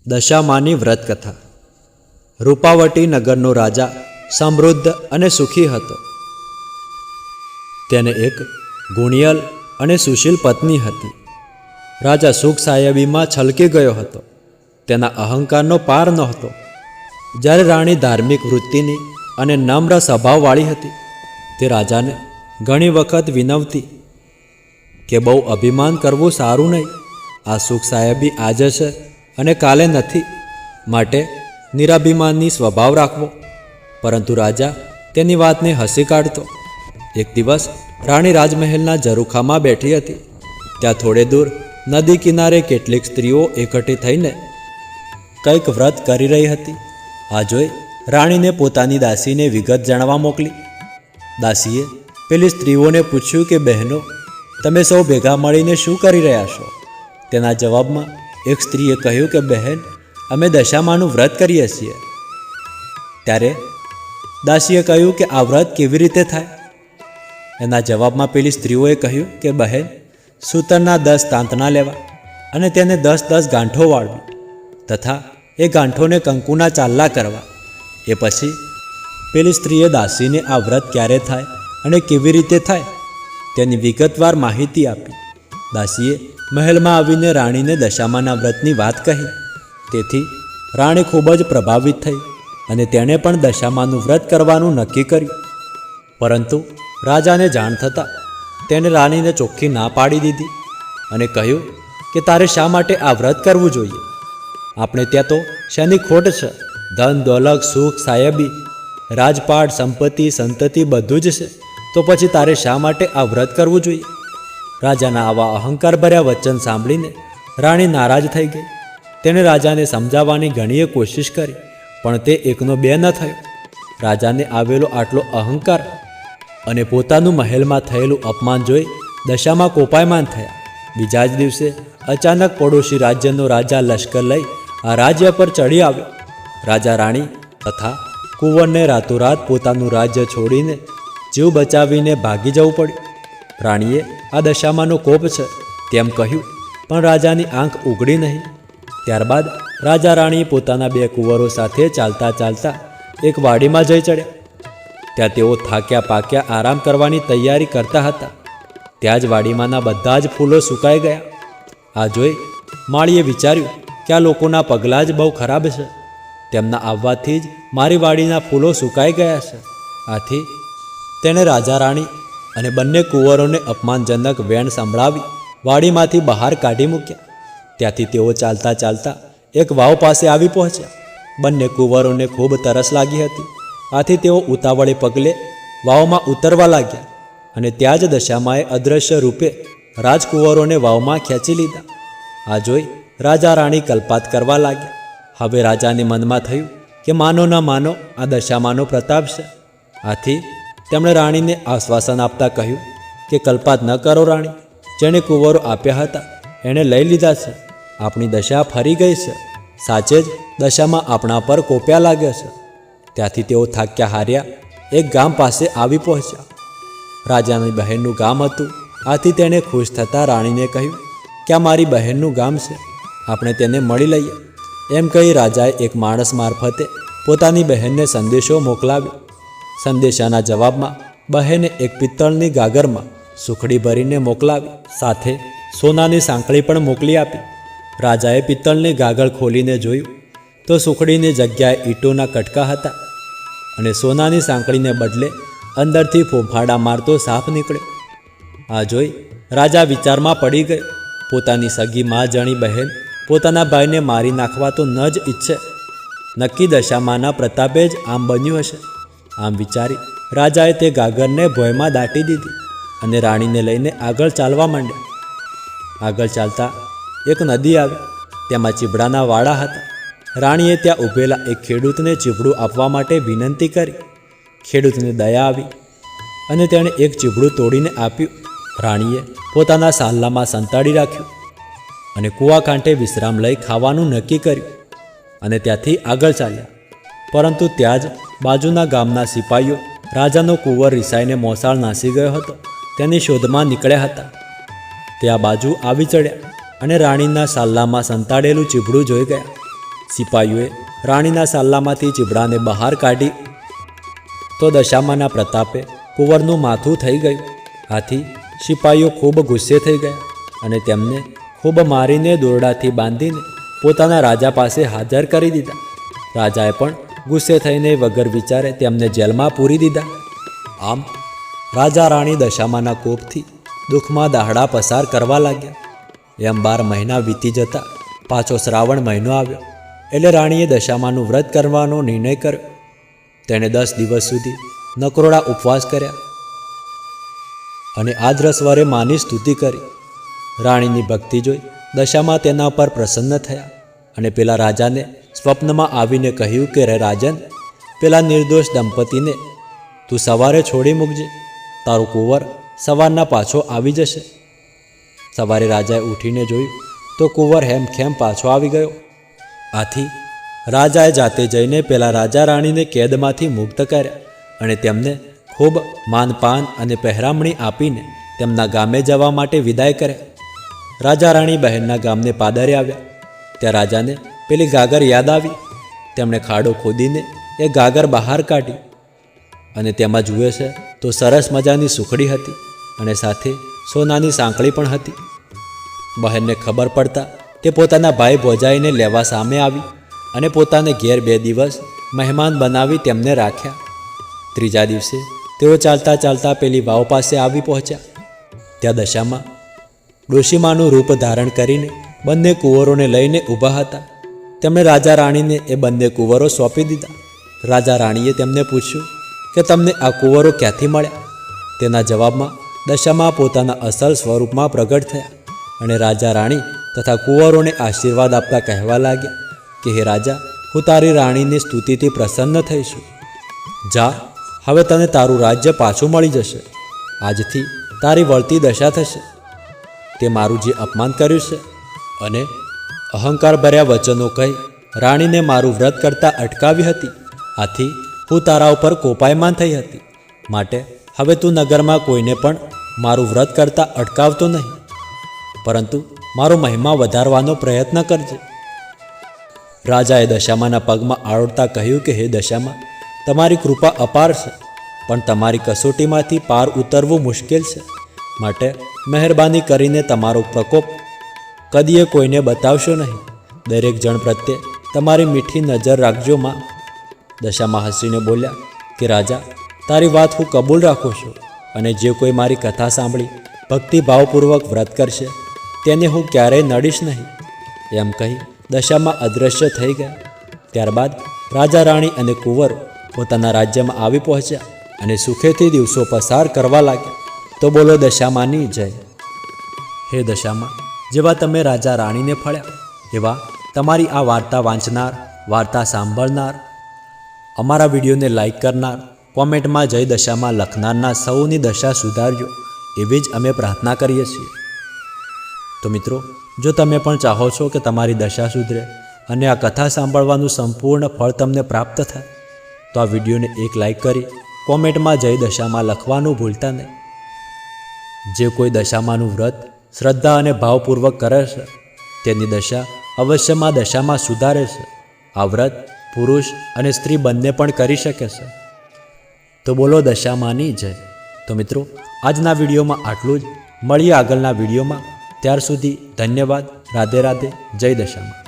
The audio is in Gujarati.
દશામાની વ્રતકથા. રૂપાવટી નગરનો રાજા સમૃદ્ધ અને સુખી હતો. તેને એક ગુણિયલ અને સુશીલ પત્ની હતી. રાજા સુખ સાહેબીમાં છલકી ગયો હતો. તેના અહંકારનો પાર નહોતો. જ્યારે રાણી ધાર્મિક વૃત્તિની અને નમ્ર સ્વભાવવાળી હતી, તે રાજાને ઘણી વખત વિનવતી કે બહુ અભિમાન કરવું સારું નહીં. આ સુખ સાહેબી આજે છે અને કાલે નથી, માટે નિરાભિમાનની સ્વભાવ રાખવો. પરંતુ રાજા તેની વાતને હસી કાઢતો. એક દિવસ રાણી રાજમહેલના ઝરૂખામાં બેઠી હતી. ત્યાં થોડે દૂર નદી કિનારે કેટલીક સ્ત્રીઓ એકઠી થઈને કંઈક વ્રત કરી રહી હતી. આ જોઈ રાણીને પોતાની દાસીને વિગત જાણવા મોકલી. દાસીએ પેલી સ્ત્રીઓને પૂછ્યું કે બહેનો, તમે સૌ ભેગા મળીને શું કરી રહ્યા છો? તેના જવાબમાં એક સ્ત્રીએ કહ્યું કે બહેન, અમે દશામાનું વ્રત કરીએ છીએ. ત્યારે દાસીએ કહ્યું કે આ વ્રત કેવી રીતે થાય? એના જવાબમાં પેલી સ્ત્રીઓએ કહ્યું કે બહેન, સૂતરના 10 તાંતણા લેવા અને તેને 10 ગાંઠો વાળવી તથા એ ગાંઠોને કંકુના ચાલ્લા કરવા. એ પછી પેલી સ્ત્રીએ દાસીને આ વ્રત ક્યારે થાય અને કેવી રીતે થાય તેની વિગતવાર માહિતી આપી. દાસીએ મહેલમાં આવીને રાણીને દશામાના વ્રતની વાત કહી. તેથી રાણી ખૂબ જ પ્રભાવિત થઈ અને તેણે પણ દશામાનું વ્રત કરવાનું નક્કી કર્યું. પરંતુ રાજાને જાણ થતાં તેણે રાણીને ચોખ્ખી ના પાડી દીધી અને કહ્યું કે તારે શા માટે આ વ્રત કરવું જોઈએ? આપણે ત્યાં તો શેની ખોટ છે? ધન દોલત સુખ સાહેબી રાજપાટ સંપત્તિ સંતતિ બધું જ છે, તો પછી તારે શા માટે આ વ્રત કરવું જોઈએ? રાજાના આવા અહંકાર ભર્યા વચન સાંભળીને રાણી નારાજ થઈ ગઈ. તેણે રાજાને સમજાવવાની ઘણીએ કોશિશ કરી, પણ તે એકનો બે ન થયો. રાજાને આવેલો આટલો અહંકાર અને પોતાનું મહેલમાં થયેલું અપમાન જોઈ દશામાં કોપાયમાન થયા. બીજા જ દિવસે અચાનક પડોશી રાજ્યનો રાજા લશ્કર લઈ આ રાજ્ય પર ચડી આવ્યો. રાજા રાણી તથા કુંવરને રાતોરાત પોતાનું રાજ્ય છોડીને જીવ બચાવીને ભાગી જવું પડ્યું. રાણીએ આ દશામાંનો કોપ છે તેમ કહ્યું, પણ રાજાની આંખ ઉઘડી નહીં. ત્યારબાદ રાજા રાણી પોતાના 2 કુંવરો સાથે ચાલતા ચાલતા એક વાડીમાં જઈ ચડ્યા. ત્યાં તેઓ થાક્યા પાક્યા આરામ કરવાની તૈયારી કરતા હતા. ત્યાં જ વાડીમાંના બધા જ ફૂલો સુકાઈ ગયા. આ જોઈ માળીએ વિચાર્યું કે આ લોકોના પગલાં જ બહુ ખરાબ છે. તેમના આવવાથી જ મારી વાડીના ફૂલો સુકાઈ ગયા છે. આથી તેણે રાજા રાણી અને બંને કુંવરોને અપમાનજનક વેણ સંભળાવી વાડીમાંથી બહાર કાઢી મૂક્યા. ત્યાંથી તેઓ ચાલતા ચાલતા એક વાવ પાસે આવી પહોંચ્યા. બંને કુંવરોને ખૂબ તરસ લાગી હતી. આથી તેઓ ઉતાવળે પગલે વાવમાં ઉતરવા લાગ્યા અને ત્યાં જ દશામાએ અદૃશ્ય રૂપે રાજકુંવરોને વાવમાં ખેંચી લીધા. આ જોઈ રાજા રાણી કલ્પાત કરવા લાગ્યા. હવે રાજાને મનમાં થયું કે માનો ન માનો આ દશામાનો પ્રતાપ છે. આથી તેમણે રાણીને આશ્વાસન આપતા કહ્યું કે કલ્પાત ન કરો રાણી, જેણે કુંવરો આપ્યા હતા એણે લઈ લીધા છે. આપણી દશા ફરી ગઈ છે. સાચે જ દશામાં આપણા પર કોપ્યા લાગ્યો છે. ત્યાંથી તેઓ થાક્યા હાર્યા એક ગામ પાસે આવી પહોંચ્યા. રાજાની બહેનનું ગામ હતું. આથી તેણે ખુશ થતાં રાણીને કહ્યું કે આ મારી બહેનનું ગામ છે, આપણે તેને મળી લઈએ. એમ કહી રાજાએ એક માણસ મારફતે પોતાની બહેનને સંદેશો મોકલાવ્યો. સંદેશાના જવાબમાં બહેને એક પિત્તળની ગાગરમાં સુખડી ભરીને મોકલાવી, સાથે સોનાની સાંકળી પણ મોકલી આપી. રાજાએ પિત્તળની ગાગર ખોલીને જોયું તો સુખડીની જગ્યાએ ઈંટોના કટકા હતા અને સોનાની સાંકળીને બદલે અંદરથી ફોંફાડા મારતો સાપ નીકળ્યો. આ જોઈ રાજા વિચારમાં પડી ગયો. પોતાની સગી મા જાણી બહેન પોતાના ભાઈને મારી નાખવા તો ન જ ઈચ્છે. નક્કી દશામાના પ્રતાપે જ આમ બન્યું હશે. આમ વિચારી રાજાએ તે ગાગરને ભોંયમાં દાટી દીધી અને રાણીને લઈને આગળ ચાલવા માંડ્યા. આગળ ચાલતા એક નદી આવી. તેમાં ચીભડાના વાડા હતા. રાણીએ ત્યાં ઊભેલા એક ખેડૂતને ચીભડું આપવા માટે વિનંતી કરી. ખેડૂતને દયા આવી અને તેણે એક ચીભડું તોડીને આપ્યું. રાણીએ પોતાના સાલ્લામાં સંતાડી રાખ્યું અને કૂવા કાંઠે વિશ્રામ લઈ ખાવાનું નક્કી કર્યું અને ત્યાંથી આગળ ચાલ્યા. પરંતુ ત્યાં જ બાજુના ગામના સિપાહીઓ રાજાનો કુંવર રિસાઈને મોસાળ નાસી ગયો હતો તેની શોધમાં નીકળ્યા હતા. તે આ બાજુ આવી ચડ્યા અને રાણીના સાલ્લામાં સંતાડેલું ચીભડું જોઈ ગયા. સિપાહીઓએ રાણીના સાલ્લામાંથી ચીબડાને બહાર કાઢી તો દશામાના પ્રતાપે કુંવરનું માથું થઈ ગયું. આથી સિપાહીઓ ખૂબ ગુસ્સે થઈ ગયા અને તેમને ખૂબ મારીને દોરડાથી બાંધીને પોતાના રાજા પાસે હાજર કરી દીધા. રાજાએ પણ ગુસ્સે થઈને વગર વિચારે તેમને જેલમાં પૂરી દીધા. આમ રાજા રાણી દશામાના કોપથી દુઃખમાં દાહડા પસાર કરવા લાગ્યા. એમ 12 મહિના વીતી જતા પાછો શ્રાવણ મહિનો આવ્યો એટલે રાણીએ દશામાનું વ્રત કરવાનો નિર્ણય કર્યો. તેણે 10 દિવસ સુધી નકરોડા ઉપવાસ કર્યા અને આદ્રસ્વરે માની સ્તુતિ કરી. રાણીની ભક્તિ જોઈ દશામાં તેના પર પ્રસન્ન થયા અને પેલા રાજાને સ્વપ્નમાં આવીને કહ્યું કે રે રાજન, પેલા નિર્દોષ દંપતીને તું સવારે છોડી મૂકજે. તારું કુંવર સવારના પાછો આવી જશે. સવારે રાજાએ ઉઠીને જોયું તો કુંવર હેમખેમ પાછો આવી ગયો. આથી રાજાએ જાતે જઈને પેલા રાજા રાણીને કેદમાંથી મુક્ત કર્યા અને તેમને ખૂબ માનપાન અને પહેરામણી આપીને તેમના ગામે જવા માટે વિદાય કર્યા. રાજા રાણી બહેનના ગામને પાદરે આવ્યા. ત્યાં રાજાને પેલી ગાગર યાદ આવી. તેમણે ખાડો ખોદીને એ ગાગર બહાર કાઢી અને તેમાં જુએ છે તો સરસ મજાની સુખડી હતી અને સાથે સોનાની સાંકળી પણ હતી. બહેનને ખબર પડતા તે પોતાના ભાઈ ભોજાઈને લેવા સામે આવી અને પોતાને ઘેર 2 દિવસ મહેમાન બનાવી તેમને રાખ્યા. ત્રીજા દિવસે તેઓ ચાલતા ચાલતા પેલી વાવ પાસે આવી પહોંચ્યા. ત્યાં દશામાં ડોશીમાનું રૂપ ધારણ કરીને બંને કુંવરોને લઈને ઊભા હતા. તેમણે રાજા રાણીને એ બંને કુંવરો સોંપી દીધા. રાજા રાણીએ તેમને પૂછ્યું કે તમને આ કુંવરો ક્યાંથી મળ્યા? તેના જવાબમાં દશામાં પોતાના અસલ સ્વરૂપમાં પ્રગટ થયા અને રાજા રાણી તથા કુંવરોને આશીર્વાદ આપતા કહેવા લાગ્યા કે હે રાજા, હું તારી રાણીની સ્તુતિથી પ્રસન્ન થઈશું. જા, હવે તને તારું રાજ્ય પાછું મળી જશે. આજથી તારી વળતી દશા થશે. તે મારું જે અપમાન કર્યું છે અને અહંકાર ભર્યા વચનો કહી રાણીને મારું વ્રત કરતાં અટકાવી હતી, આથી હું તારા ઉપર કોપાયમાન થઈ હતી. માટે હવે તું નગરમાં કોઈને પણ મારું વ્રત કરતાં અટકાવતો નહીં, પરંતુ મારો મહિમા વધારવાનો પ્રયત્ન કરજે. રાજાએ દશામાના પગમાં આળોટતા કહ્યું કે હે દશામાં, તમારી કૃપા અપાર છે, પણ તમારી કસોટીમાંથી પાર ઉતરવું મુશ્કેલ છે. માટે મહેરબાની કરીને તમારો પ્રકોપ કદીએ કોઈને બતાવશો નહીં. દરેક જણ પ્રત્યે તમારી મીઠી નજર રાખજો માં. દશામાં હસીને બોલ્યા કે રાજા, તારી વાત હું કબૂલ રાખું છું અને જે કોઈ મારી કથા સાંભળી ભક્તિભાવપૂર્વક વ્રત કરશે તેને હું ક્યારેય નડીશ નહીં. એમ કહી દશામાં અદૃશ્ય થઈ ગયા. ત્યારબાદ રાજા રાણી અને કુંવરો પોતાના રાજ્યમાં આવી પહોંચ્યા અને સુખેથી દિવસો પસાર કરવા લાગ્યા. તો બોલો દશામાની જય. હે દશામાં, જેવા તમે રાજા રાણીને ફળ્યા એવા તમારી આ વાર્તા વાંચનાર, વાર્તા સાંભળનાર, અમારા વિડીયોને લાઈક કરનાર, કોમેન્ટમાં જય દશામાં લખનારના સૌની દશા સુધારજો એવી જ અમે પ્રાર્થના કરીએ છીએ. તો મિત્રો, જો તમે પણ ચાહો છો કે તમારી દશા સુધરે અને આ કથા સાંભળવાનું સંપૂર્ણ ફળ તમને પ્રાપ્ત થાય તો આ વિડીયોને એક લાઈક કરી કોમેન્ટમાં જય દશામાં લખવાનું ભૂલતા નહીં. જે કોઈ દશામાનું વ્રત શ્રદ્ધા અને ભાવપૂર્વક કરે છે તેની દશા અવશ્યમાં દશામાં સુધારે છે. આ વ્રત પુરુષ અને સ્ત્રી બંને પણ કરી શકે છે. તો બોલો દશામાની જય. તો મિત્રો, આજના વિડીયોમાં આટલું જ. મળીએ આગળના વિડીયોમાં. ત્યાર સુધી ધન્યવાદ. રાધે રાધે. જય દશામાં.